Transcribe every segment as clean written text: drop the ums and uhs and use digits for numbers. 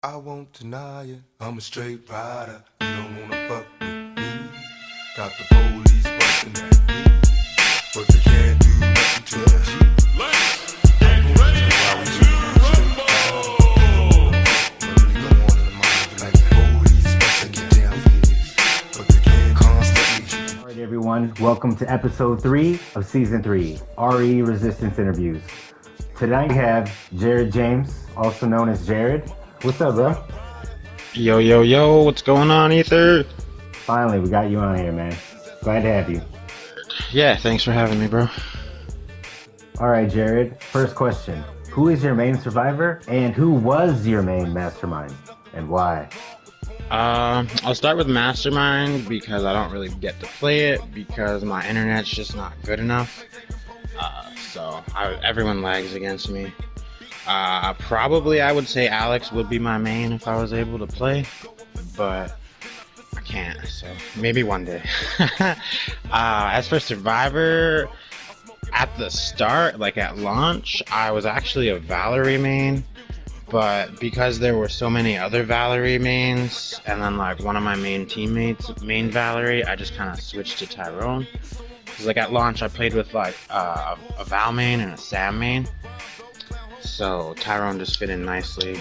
I won't deny it, I'm a straight rider. You don't wanna fuck with me. Got the police busting at me, but they can't do nothing to the G. I'm gonna tell you why we straight rider. Really go on in the mind like the police busting get down for this, but they can't constantly. Alright everyone, welcome to episode 3 of season 3, RE Resistance Interviews. Tonight we have Jared James, also known as Jared. What's up, bro? Yo, what's going on, Ether? Finally, we got you on here, man. Glad to have you. Yeah, thanks for having me, bro. Alright, Jared, first question. Who is your main survivor, and who was your main mastermind, and why? I'll start with Mastermind because I don't really get to play it because my internet's just not good enough. Everyone lags against me. Probably I would say Alex would be my main if I was able to play, but I can't, so maybe one day. As for Survivor, at the start, like at launch, I was actually a Valerie main, but because there were so many other Valerie mains, and then like one of my main teammates main Valerie, I just kind of switched to Tyrone. Cause like at launch, I played with like a Val main and a Sam main, so Tyrone just fit in nicely.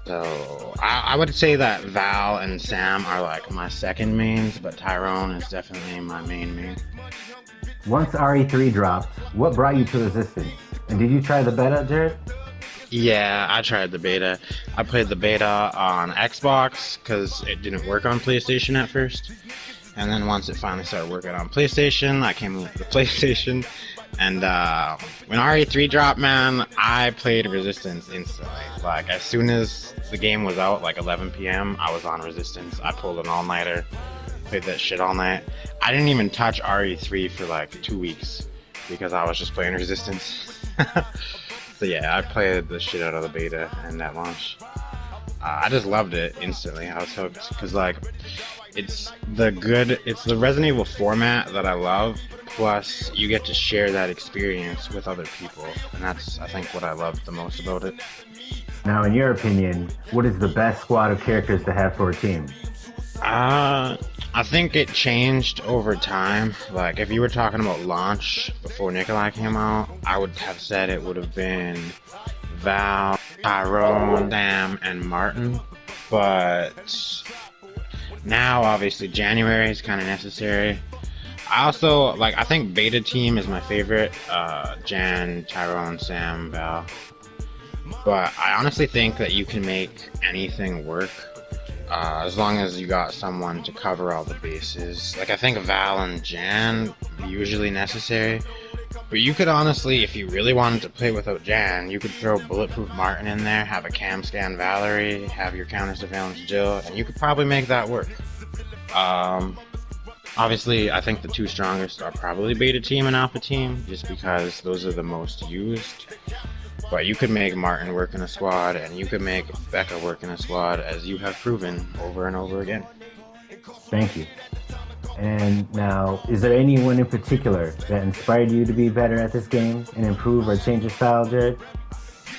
So I would say that Val and Sam are like my second mains, but Tyrone is definitely my main. Once RE3 dropped, what brought you to Resistance? And did you try the beta, Jared? Yeah, I tried the beta. I played the beta on Xbox because it didn't work on PlayStation at first. And then once it finally started working on PlayStation, I came with the PlayStation. And when RE3 dropped, man, I played Resistance instantly. Like, as soon as the game was out, like 11 p.m., I was on Resistance. I pulled an all-nighter, played that shit all night. I didn't even touch RE3 for like 2 weeks because I was just playing Resistance. So yeah, I played the shit out of the beta and at launch. I just loved it instantly. I was hooked because like it's the Resident Evil format that I love. Plus, you get to share that experience with other people, and that's I think what I love the most about it. Now, in your opinion, what is the best squad of characters to have for a team? I think it changed over time. Like, if you were talking about launch before Nikolai came out, I would have said it would have been Val, Tyrone, Sam, and Martin. But now, obviously, January is kind of necessary. I think beta team is my favorite. Jan, Tyrone, Sam, Val. But I honestly think that you can make anything work. As long as you got someone to cover all the bases. Like, I think Val and Jan usually necessary. But you could honestly, if you really wanted to play without Jan, you could throw Bulletproof Martin in there, have a cam scan Valerie, have your counter surveillance Jill, and you could probably make that work. Obviously, I think the two strongest are probably beta team and alpha team, just because those are the most used. But you could make Martin work in a squad, and you could make Becca work in a squad, as you have proven over and over again. Thank you. And now, is there anyone in particular that inspired you to be better at this game and improve or change your style, Jared?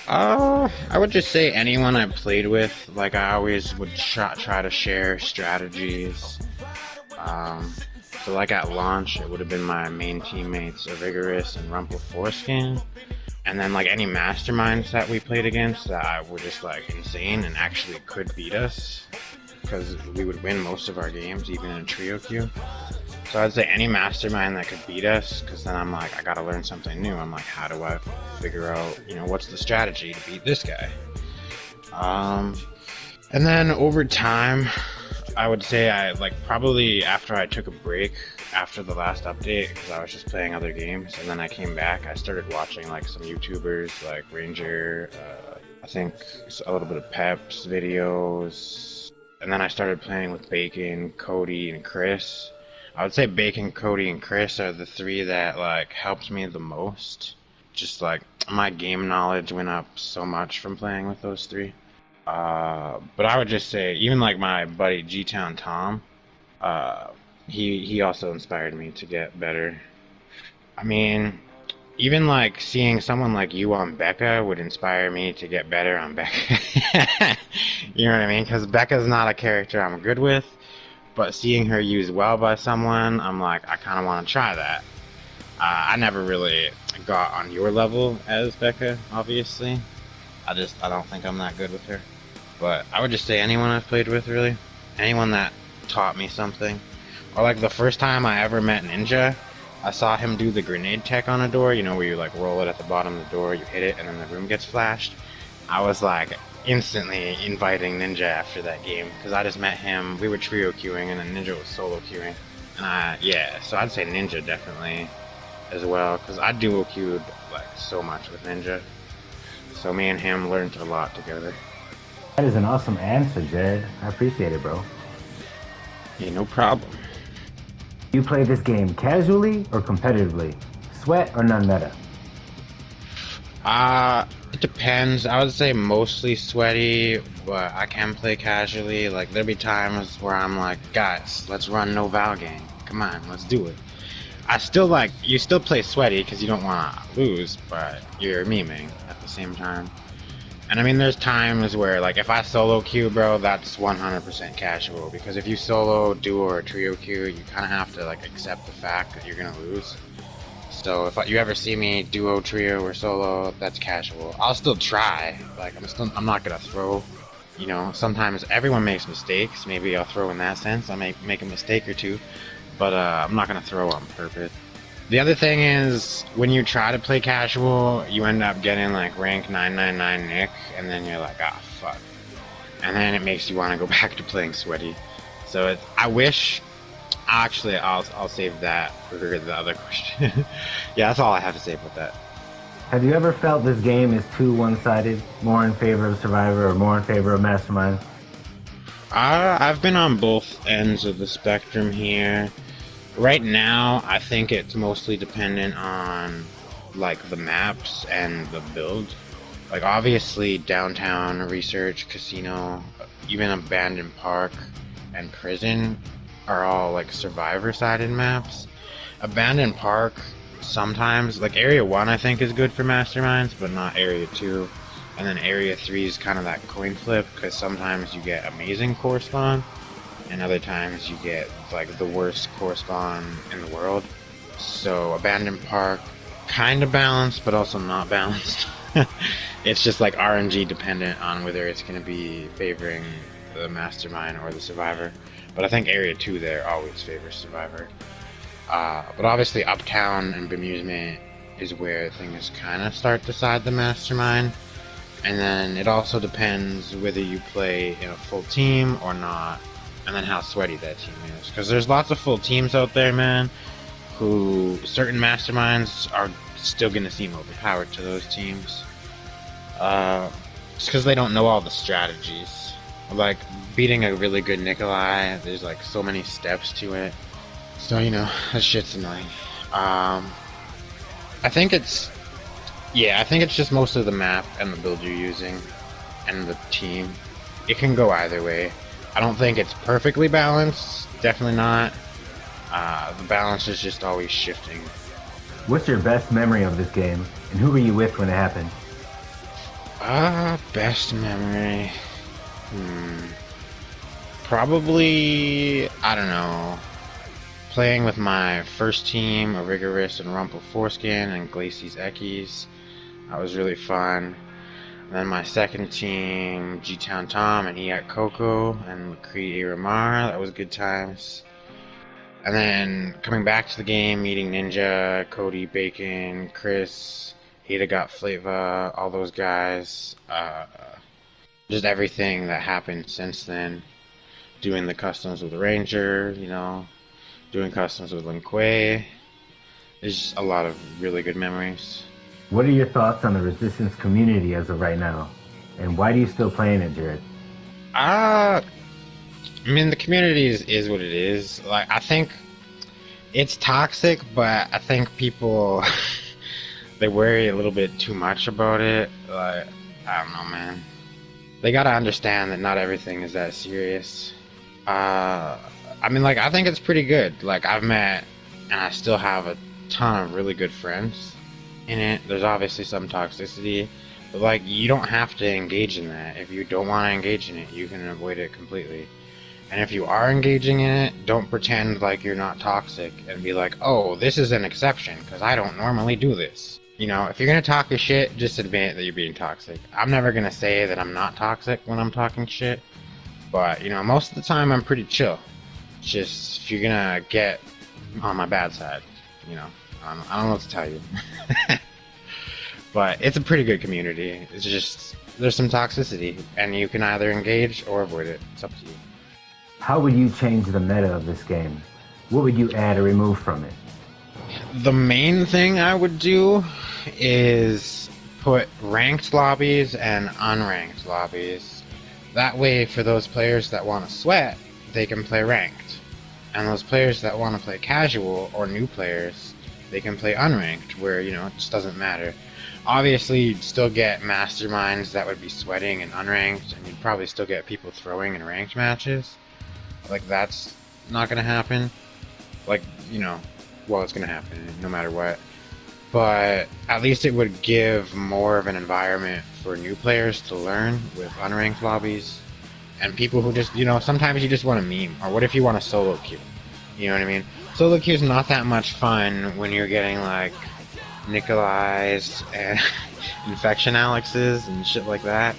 I would just say anyone I played with. Like, I always would try to share strategies. So like at launch, it would have been my main teammates, Vigorous and Rumple Foreskin. And then like any masterminds that we played against that were just like insane and actually could beat us, because we would win most of our games, even in a trio queue. So I'd say any mastermind that could beat us, because then I'm like, I gotta learn something new. I'm like, how do I figure out, what's the strategy to beat this guy? And then over time, I would say probably after I took a break after the last update, because I was just playing other games, and then I came back, I started watching like some YouTubers like Ranger, I think a little bit of Peps videos, and then I started playing with Bacon, Cody, and Chris. I would say Bacon, Cody, and Chris are the three that like helped me the most. Just like my game knowledge went up so much from playing with those three. But I would just say, even like my buddy G-Town Tom, he also inspired me to get better. I mean, even like seeing someone like you on Becca would inspire me to get better on Becca. You know what I mean? Because Becca's not a character I'm good with, but seeing her used well by someone, I'm like, I kind of want to try that. I never really got on your level as Becca, obviously. I don't think I'm that good with her. But I would just say anyone I've played with, really. Anyone that taught me something. Or like the first time I ever met Ninja, I saw him do the grenade tech on a door, you know, where you like roll it at the bottom of the door, you hit it, and then the room gets flashed. I was like instantly inviting Ninja after that game, because I just met him, we were trio queuing, and then Ninja was solo queuing. And yeah, so I'd say Ninja definitely as well, because I duo queued like so much with Ninja. So me and him learned a lot together. That is an awesome answer, Jared. I appreciate it, bro. Yeah, no problem. You play this game casually or competitively? Sweat or non-meta? It depends. I would say mostly sweaty, but I can play casually. Like, there'll be times where I'm like, guys, let's run no Val game. Come on, let's do it. You still play sweaty because you don't want to lose, but you're memeing at the same time. And I mean, there's times where, like, if I solo queue, bro, that's 100% casual. Because if you solo, duo, or trio queue, you kind of have to, like, accept the fact that you're gonna lose. So if you ever see me duo, trio, or solo, that's casual. I'll still try. Like, I'm not gonna throw. You know, sometimes everyone makes mistakes. Maybe I'll throw in that sense. I may make a mistake or two. But I'm not gonna throw on purpose. The other thing is, when you try to play casual, you end up getting like rank 999 Nick, and then you're like, ah, fuck. And then it makes you want to go back to playing sweaty. So I wish, actually, I'll save that for the other question. Yeah, that's all I have to say about that. Have you ever felt this game is too one-sided, more in favor of Survivor or more in favor of Mastermind? I've been on both ends of the spectrum here. Right now, I think it's mostly dependent on, like, the maps and the build. Like, obviously, downtown, research, casino, even abandoned park, and prison are all, like, survivor-sided maps. Abandoned park, sometimes, like, Area 1, I think, is good for masterminds, but not Area 2. And then Area 3 is kind of that coin flip, because sometimes you get amazing core spawn, and other times you get like the worst core spawn in the world. So Abandoned Park, kind of balanced, but also not balanced. It's just like RNG dependent on whether it's going to be favoring the Mastermind or the Survivor. But I think Area 2 there always favors Survivor. But obviously Uptown and Bemusement is where things kind of start to side the Mastermind. And then it also depends whether you play in a full team or not, and then how sweaty that team is. Because there's lots of full teams out there, man, who certain masterminds are still going to seem overpowered to those teams. It's because they don't know all the strategies. Like, beating a really good Nikolai, there's like so many steps to it. So, you know, that shit's annoying. I think it's just most of the map and the build you're using and the team. It can go either way. I don't think it's perfectly balanced. Definitely not. The balance is just always shifting. What's your best memory of this game, and who were you with when it happened? Best memory. Probably, I don't know. Playing with my first team, a Rigorous and Rumple Foreskin and Glacy's Eckies. That was really fun. And then my second team, G-Town Tom and Iat Coco and Cree Ramar. That was good times. And then coming back to the game, meeting Ninja, Cody, Bacon, Chris, Hida Got Flava, all those guys. Just everything that happened since then. Doing the customs with the Ranger, you know, doing customs with Lin Kuei. There's just a lot of really good memories. What are your thoughts on the Resistance community as of right now? And why do you still play in it, Jared? I mean, the community is what it is. Like, I think it's toxic, but I think people, they worry a little bit too much about it. Like, I don't know, man. They gotta understand that not everything is that serious. I mean, like, I think it's pretty good. Like, I've met, and I still have a ton of really good friends in it. There's obviously some toxicity, But like, you don't have to engage in that. If you don't want to engage in it, you can avoid it completely. And if you are engaging in it, don't pretend like you're not toxic and be like, oh, this is an exception because I don't normally do this. You know, if you're gonna talk your shit, just admit that you're being toxic. I'm never gonna say that I'm not toxic when I'm talking shit, but you know, most of the time I'm pretty chill. It's just if you're gonna get on my bad side, you know, I don't know what to tell you. But it's a pretty good community. It's just there's some toxicity, and you can either engage or avoid it. It's up to you. How would you change the meta of this game? What would you add or remove from it? The main thing I would do is put ranked lobbies and unranked lobbies. That way, for those players that want to sweat, they can play ranked. And those players that want to play casual or new players, they can play unranked, where, you know, it just doesn't matter. Obviously, you'd still get masterminds that would be sweating and unranked, and you'd probably still get people throwing in ranked matches. Like, that's not gonna happen. Like, you know, well, it's gonna happen no matter what. But at least it would give more of an environment for new players to learn with unranked lobbies. And people who just, you know, sometimes you just want to meme. Or what if you want a solo queue? You know what I mean? Solo queue is not that much fun when you're getting, like, Nikolai's and Infection Alexes and shit like that.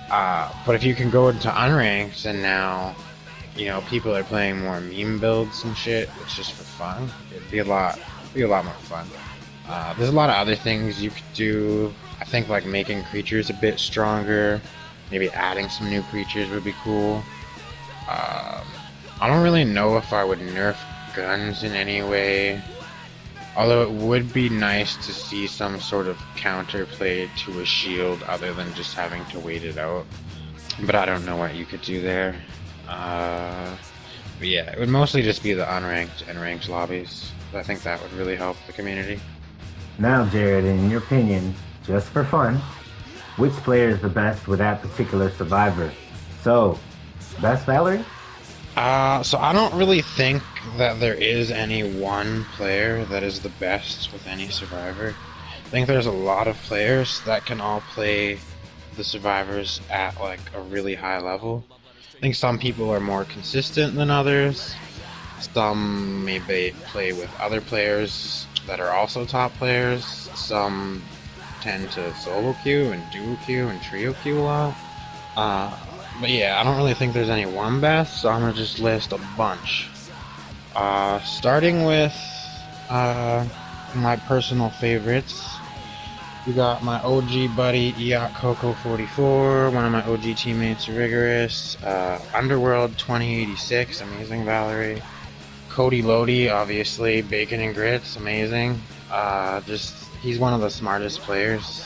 But if you can go into unranked and now, you know, people are playing more meme builds and shit, it's just for fun. It'd be a lot more fun. There's a lot of other things you could do. I think like making creatures a bit stronger, maybe adding some new creatures would be cool. I don't really know if I would nerf guns in any way, although it would be nice to see some sort of counterplay to a shield other than just having to wait it out. But I don't know what you could do there. But yeah, it would mostly just be the unranked and ranked lobbies. I think that would really help the community. Now, Jared, in your opinion, just for fun, which player is the best with that particular survivor? So, best Valerie? So I don't really think that there is any one player that is the best with any survivor. I think there's a lot of players that can all play the survivors at like a really high level. I think some people are more consistent than others. Some maybe play with other players that are also top players. Some tend to solo queue and duo queue and trio queue a lot. But yeah, I don't really think there's any one best, so I'm gonna just list a bunch. Starting with my personal favorites. We got my OG buddy Iat Coco 44, one of my OG teammates Rigorous, Underworld 2086, amazing Valerie. Cody Lodi, obviously, Bacon and Grits, amazing. He's one of the smartest players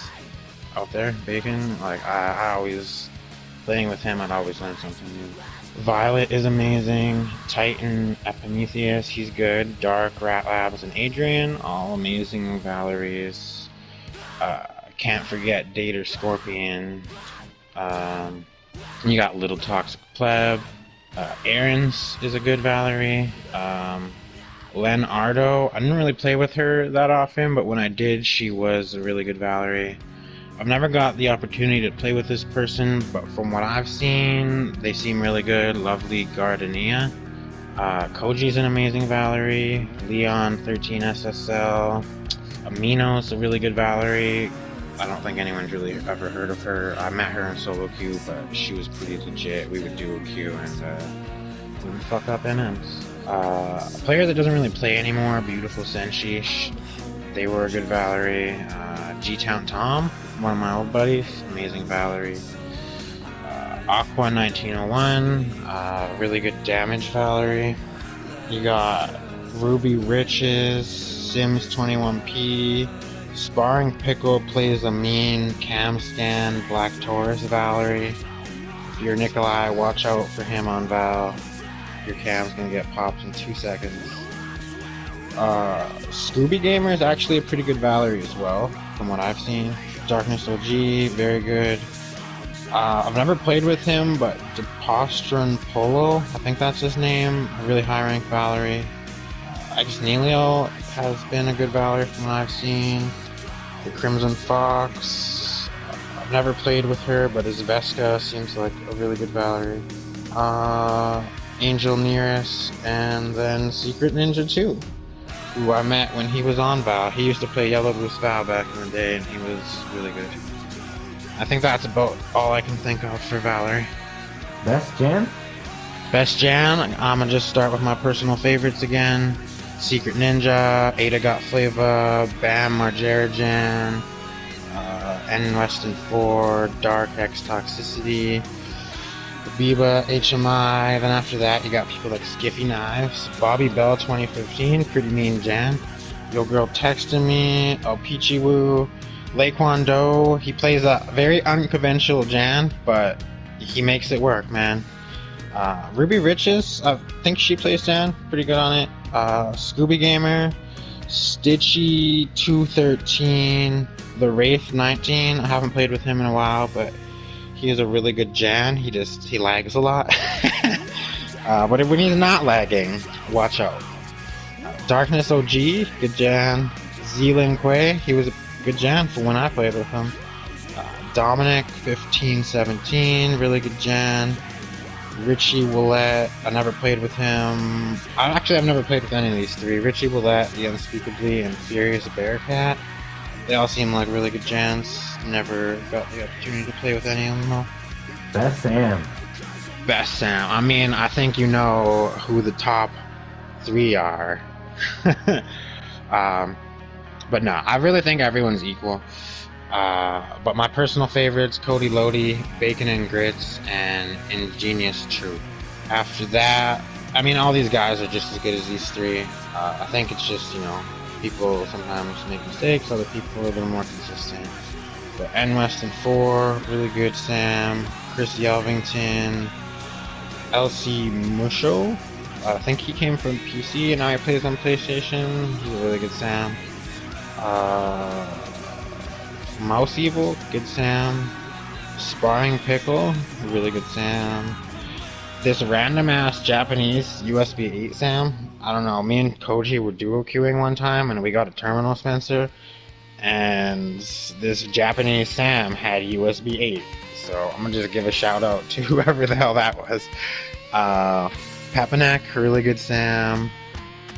out there, Bacon. Like, I always, playing with him, I'd always learn something new. Violet is amazing. Titan, Epimetheus, he's good. Dark, Rat Labs, and Adrian, all amazing Valeries. Can't forget Dater Scorpion. You got Little Toxic Pleb. Aaron's is a good Valerie. Len Ardo, I didn't really play with her that often, but when I did, she was a really good Valerie. I've never got the opportunity to play with this person, but from what I've seen, they seem really good. Lovely Gardenia. Koji's an amazing Valerie. Leon 13 SSL. Amino's a really good Valerie. I don't think anyone's really ever heard of her. I met her in solo queue, but she was pretty legit. We would do a queue and we would fuck up NMs. A player that doesn't really play anymore, Beautiful Senshish. They were a good Valerie. G-Town Tom, one of my old buddies, amazing Valerie. Aqua 1901, really good damage Valerie. You got Ruby Riches, Sims 21P, Sparring Pickle plays a mean Cam Scan Black Taurus Valerie. If you're Nikolai, watch out for him on Val. Your cam's gonna get popped in 2 seconds. Scooby Gamer is actually a pretty good Valerie as well, from what I've seen. Darkness OG, very good. I've never played with him, but Depostron Polo, I think that's his name, a really high rank Valerie. Nelio has been a good Valerie from what I've seen. The Crimson Fox, never played with her, but Izveska seems like a really good Valerie. Angel Nearest, and then Secret Ninja 2, who I met when he was on Val. He used to play Yellow Boost Val back in the day, and he was really good. I think that's about all I can think of for Valerie. Best Jan? Best Jan, I'm gonna just start with my personal favorites again. Secret Ninja, Ada Got Flavor, Bam Margera Jan, N Weston 4, Dark X Toxicity, Biba HMI. Then after that, you got people like Skiffy Knives, Bobby Bell 2015, Pretty Mean Jan, Yo Girl Texting Me, El Peachy Woo, Laquan Do. He plays a very unconventional Jan, but he makes it work, man. Ruby Riches, I think she plays Jan, pretty good on it. Scooby Gamer, Stitchy 213, The Wraith 19. I haven't played with him in a while, but he is a really good Jan. He lags a lot. But when he's not lagging, watch out. Darkness OG, good Jan. Zealand Quay, he was a good Jan for when I played with him. Dominic 1517, really good Jan. Richie Willette, I never played with him. I've never played with any of these three. Richie Willette, The Unspeakably, and Furious Bearcat. They all seem like really good Jans. Never got the opportunity to play with any of them though. Best Sam. Best Sam. I mean, I think you know who the top three are. But no, I really think everyone's equal. But my personal favorites, Cody Lodi, Bacon and Grits, and Ingenious True. After that, I mean, all these guys are just as good as these three. I think it's just, people sometimes make mistakes, other people are a little more consistent. But N Weston 4, really good Sam, Chris Yelvington, LC Musho, I think he came from PC and now he plays on PlayStation. He's a really good Sam. Mouse Evil, good Sam. Sparring Pickle, really good Sam. This random ass Japanese USB 8 Sam, I don't know, me and Koji were duo queuing one time and we got a terminal Spencer, and this Japanese Sam had USB 8, so I'm gonna just give a shout out to whoever the hell that was. Papanek, really good Sam.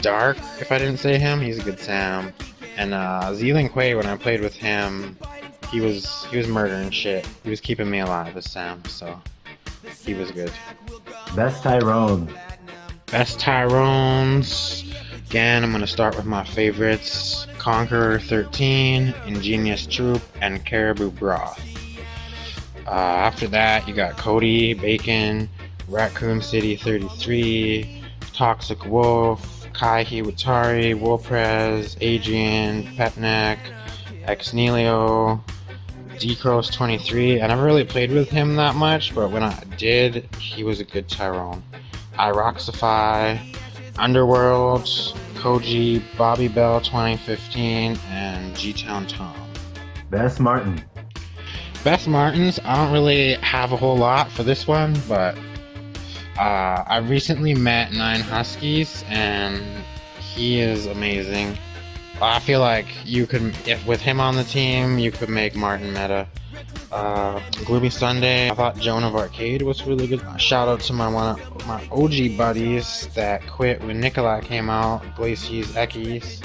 Dark, if I didn't say him, he's a good Sam. And Zealand Quay, when I played with him, he was murdering shit. He was keeping me alive as Sam, so he was good. Best Tyrone. Best Tyrones. Again, I'm gonna start with my favorites: Conqueror 13, Ingenious Troop, and Caribou Broth. After that, you got Cody, Bacon, Raccoon City 33, Toxic Wolf, Kai Hiwatari, Wolprez, Adrian, Petnek, Xnelio, Decros 23. I never really played with him that much, but when I did, he was a good Tyrone. Iroxify, Underworld, Koji, Bobby Bell 2015, and G-Town Tom. Best Martin. Best Martins, I don't really have a whole lot for this one, but I recently met 9 Huskies, and he is amazing. I feel like you could, if with him on the team, you could make Martin meta. Gloomy Sunday, I thought Joan of Arcade was really good. Shout out to my OG buddies that quit when Nikolai came out, Glacies, Ekis.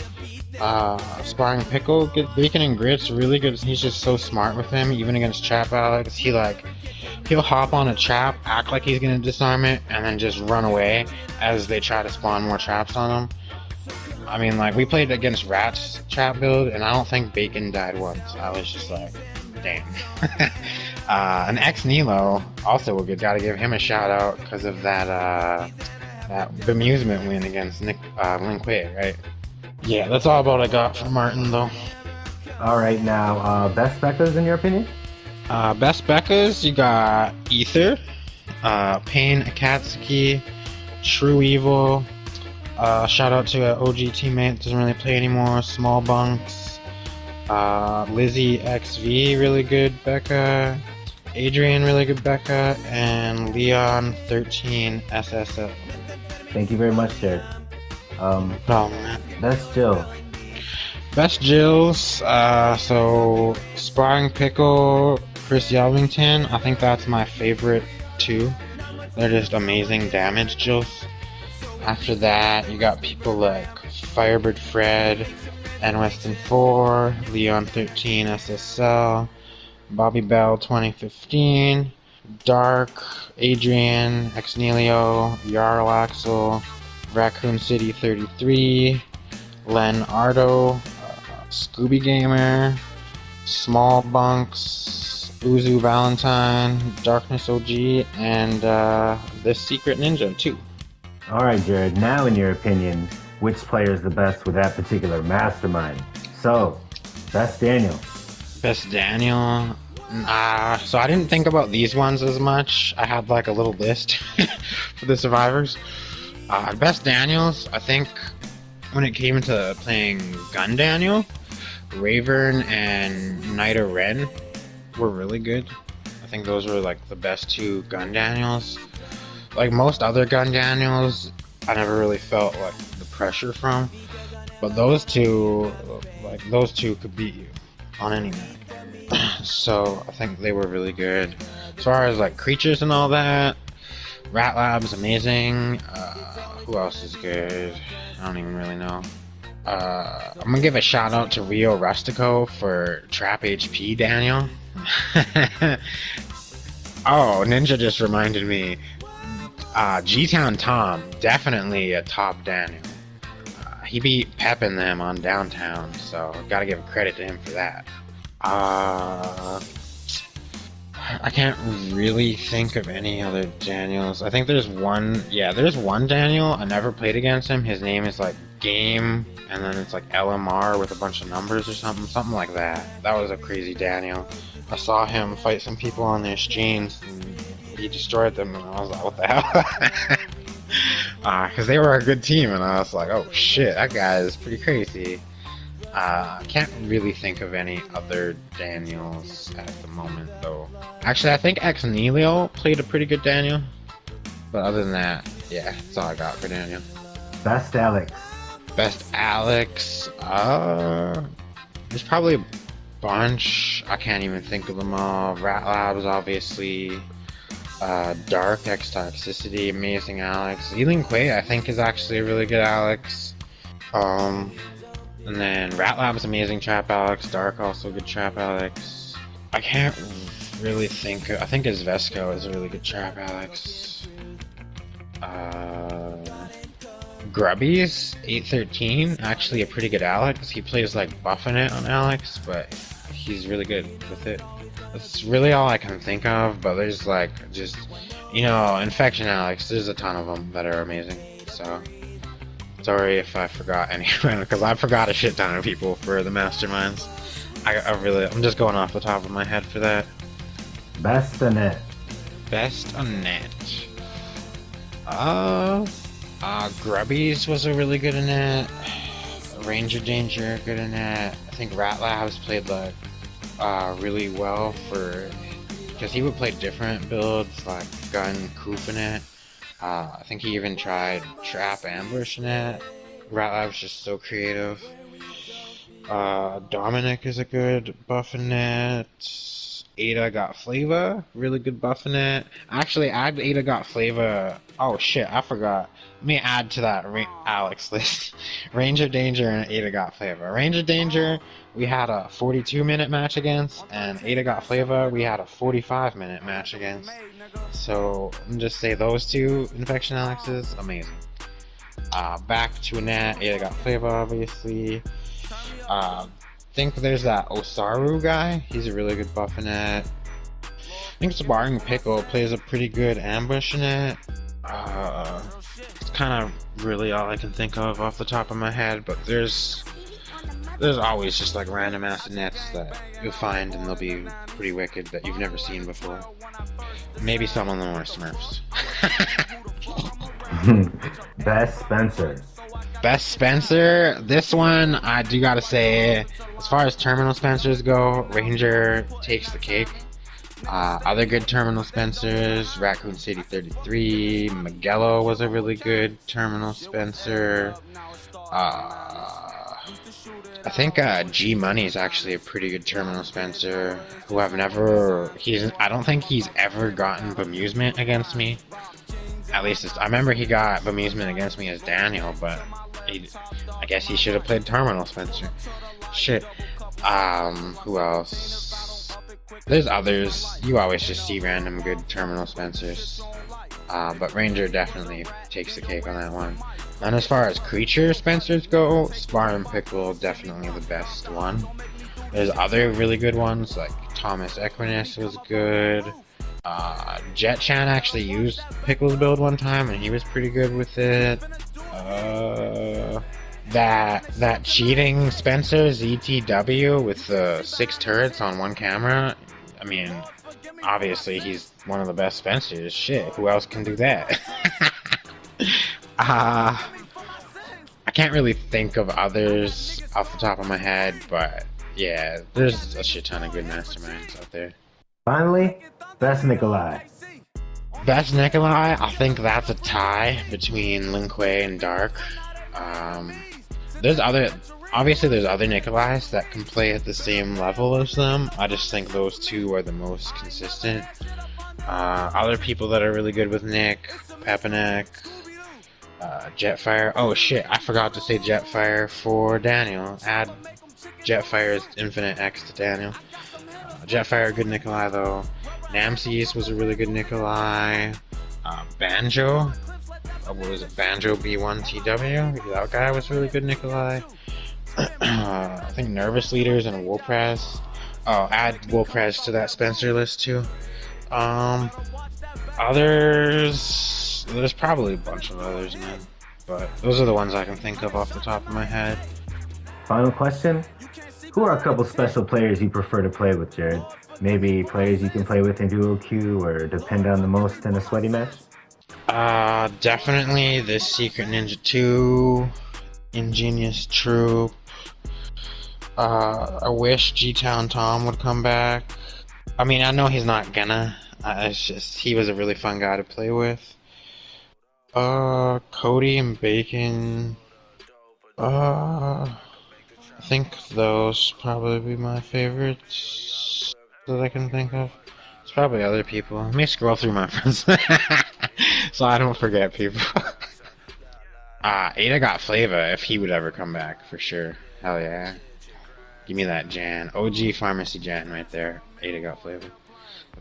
Sparring Pickle, good. Bacon and Grits, really good. He's just so smart with him, even against Trap Alex. He'll hop on a trap, act like he's gonna disarm it, and then just run away as they try to spawn more traps on him. I mean, like, we played against Rat's trap build, and I don't think Bacon died once. I was just like, damn. And Xnelio, also a good. Gotta give him a shout out because of that bemusement win against Lin Kuei, right? Yeah, that's all about I got for Martin, though. All right, now, best Beckas in your opinion? Best Beckas, you got Ether, Pain Akatsuki, True Evil. Shout out to an OG teammate that doesn't really play anymore, Small Bunks. Lizzie XV, really good Becca. Adrian, really good Becca. And Leon 13 SSL. Thank you very much, Jared. Best Jill. Best Jills, so Sparring Pickle, Chris Yelvington. I think that's my favorite too. They're just amazing damage jills. After that, you got people like Firebird Fred, N Weston 4, Leon 13 SSL, Bobby Bell 2015, Dark, Adrian, Exnelio, Jarl Axel, Raccoon City 33, Len Ardo, Scooby Gamer, Small Bunks, Uzu Valentine, Darkness OG, and this Secret Ninja too. Alright, Jared, now in your opinion, which player is the best with that particular mastermind? So, best Daniel. Best Daniel? So I didn't think about these ones as much. I had like a little list for the survivors. Best Daniels, I think when it came to playing Gun Daniel, Ravern and Nida Ren were really good. I think those were like the best two Gun Daniels. Like most other Gun Daniels, I never really felt like the pressure from. But those two could beat you on any map. So I think they were really good. As far as like creatures and all that, Rat Lab's amazing. Who else is good? I don't even really know. I'm gonna give a shout out to Rio Rustico for Trap HP Daniel. Oh, Ninja just reminded me. G-Town Tom, definitely a top Daniel. He beat Pep and them on Downtown, so gotta give credit to him for that. I can't really think of any other Daniels. I think there's one Daniel. I never played against him. His name is like Game, and then it's like LMR with a bunch of numbers or something like that. That was a crazy Daniel. I saw him fight some people on their streams, and he destroyed them, and I was like, what the hell? Because they were a good team, and I was like, oh shit, that guy is pretty crazy. I can't really think of any other Daniels at the moment, though. Actually, I think Exnelio played a pretty good Daniel. But other than that, yeah, that's all I got for Daniel. Best Alex. Best Alex, there's probably a bunch. I can't even think of them all. Rat Labs, obviously. Dark, X Toxicity, amazing Alex. Ealing Quay, I think, is actually a really good Alex. And then Rat Lab's amazing Trap Alex. Dark, also good Trap Alex. I can't really think. I think his Vesco is a really good Trap Alex. Grubby's 813, actually a pretty good Alex. He plays like buffing it on Alex, but he's really good with it. That's really all I can think of, but there's like just, Infection Alex, there's a ton of them that are amazing, so sorry if I forgot anyone, because I forgot a shit ton of people for the masterminds. I'm just going off the top of my head for that. Best Annette. Best Annette. Grubby's was a really good Annette. Ranger Danger, good Annette. I think Rat Labs played like really well because he would play different builds like Gun, Coop Annette. I think he even tried Trap Ambush Annette. Rat Lab's just so creative. Dominic is a good buff Annette. Ada Got Flavor, really good buff Annette. Actually, add Ada Got Flavor. Oh shit, I forgot. Let me add to that Alex list. Ranger Danger and Ada Got Flavor. Ranger Danger, we had a 42-minute match against, and Ada Got Flavor, we had a 45-minute match against. So, I'm just say those two Infection Alexes, amazing. Back to Annette, Ada Got Flavor, obviously. Think there's that Osaru guy. He's a really good buff Annette. I think Sparring Pickle plays a pretty good ambush Annette. It's kind of really all I can think of off the top of my head, but there's always just like random ass nets that you'll find and they'll be pretty wicked that you've never seen before. Maybe some of them are Smurfs. Best Spencer. Best Spencer, this one I do gotta say, as far as terminal Spencers go, Ranger takes the cake. Other good terminal Spencers, Raccoon City 33, Magello was a really good terminal Spencer. I think G Money is actually a pretty good terminal Spencer. Who I've never. I don't think he's ever gotten bemusement against me. At least I remember he got bemusement against me as Daniel, but I guess he should have played terminal Spencer. Shit. Who else? There's others. You always just see random good terminal Spencers. But Ranger definitely takes the cake on that one. And as far as creature Spencers go, Spar and Pickle definitely the best one. There's other really good ones, like Thomas Equinus was good. Jetchan actually used Pickle's build one time, and he was pretty good with it. That cheating Spencer ZTW with the 6 turrets on one camera. I mean, obviously he's one of the best Spencers. Shit, who else can do that? I can't really think of others off the top of my head, but yeah, there's a shit ton of good masterminds out there. Finally, best Nikolai. Best Nikolai, I think that's a tie between Lin Kuei and Dark. There's other Nikolais that can play at the same level as them. I just think those two are the most consistent. Other people that are really good with Nick, Pepanek, Jetfire. Oh shit, I forgot to say Jetfire for Daniel. Add Jetfire's Infinite X to Daniel. Jetfire, good Nikolai though. Namses was a really good Nikolai. Banjo. What was it? Banjo B1TW? That guy was really good Nikolai. I think Nervous Leaders and Woprez. Oh, add Woprez to that Spencer list too. Others... There's probably a bunch of others, man. But those are the ones I can think of off the top of my head. Final question. Who are a couple special players you prefer to play with, Jared? Maybe players you can play with in duo queue or depend on the most in a sweaty match? Definitely this Secret Ninja 2, Ingenious Troop. I wish G-Town Tom would come back. I mean, I know he's not gonna. It's just, he was a really fun guy to play with. Cody and Bacon. I think those probably be my favorites that I can think of. There's probably other people. Let me scroll through my friends so I don't forget people. Ada got Flava if he would ever come back, for sure. Hell yeah. Give me that Jan. OG Pharmacy Jan right there. Ada got Flava.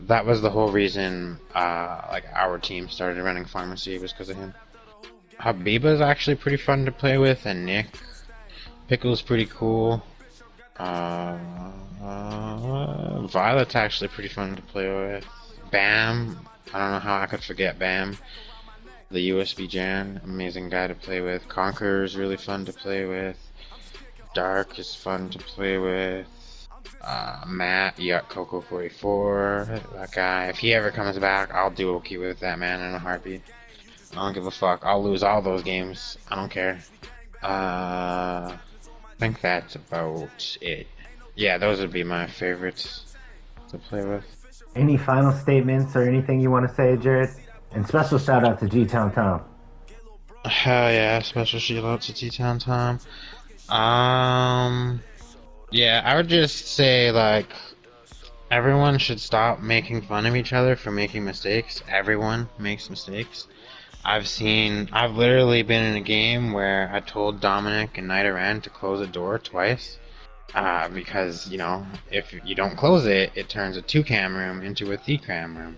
That was the whole reason like our team started running Pharmacy, was because of him. Habiba's actually pretty fun to play with, and Nick. Pickle's pretty cool. Violet's actually pretty fun to play with. Bam. I don't know how I could forget Bam. The USB Jan, amazing guy to play with. Conqueror's really fun to play with. Dark is fun to play with. Matt, you got Coco 44. That guy, if he ever comes back, I'll do okay with that man in a heartbeat. I don't give a fuck. I'll lose all those games. I don't care. I think that's about it. Yeah, those would be my favorites to play with. Any final statements or anything you want to say, Jared? And special shout out to G-Town Tom. Hell yeah, special shout out to G-Town Tom. Yeah, I would just say, like, everyone should stop making fun of each other for making mistakes. Everyone makes mistakes. I've literally been in a game where I told Dominic and Nidoran to close a door twice. Because, you know, if you don't close it, it turns a 2-cam room into a 3-cam room.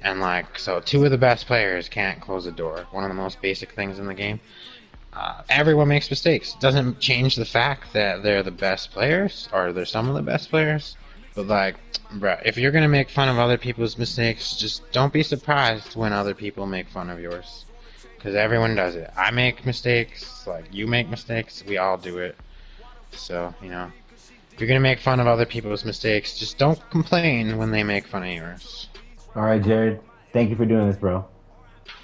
And, like, so 2 of the best players can't close a door. One of the most basic things in the game. Everyone makes mistakes. It doesn't change the fact that they're the best players, or they're some of the best players. But, like, bruh, if you're gonna make fun of other people's mistakes, just don't be surprised when other people make fun of yours. Because everyone does it. I make mistakes, like, you make mistakes, we all do it. So, you know, if you're gonna make fun of other people's mistakes, just don't complain when they make fun of yours. Alright, Jared. Thank you for doing this, bro.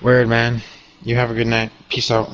Word, man. You have a good night. Peace out.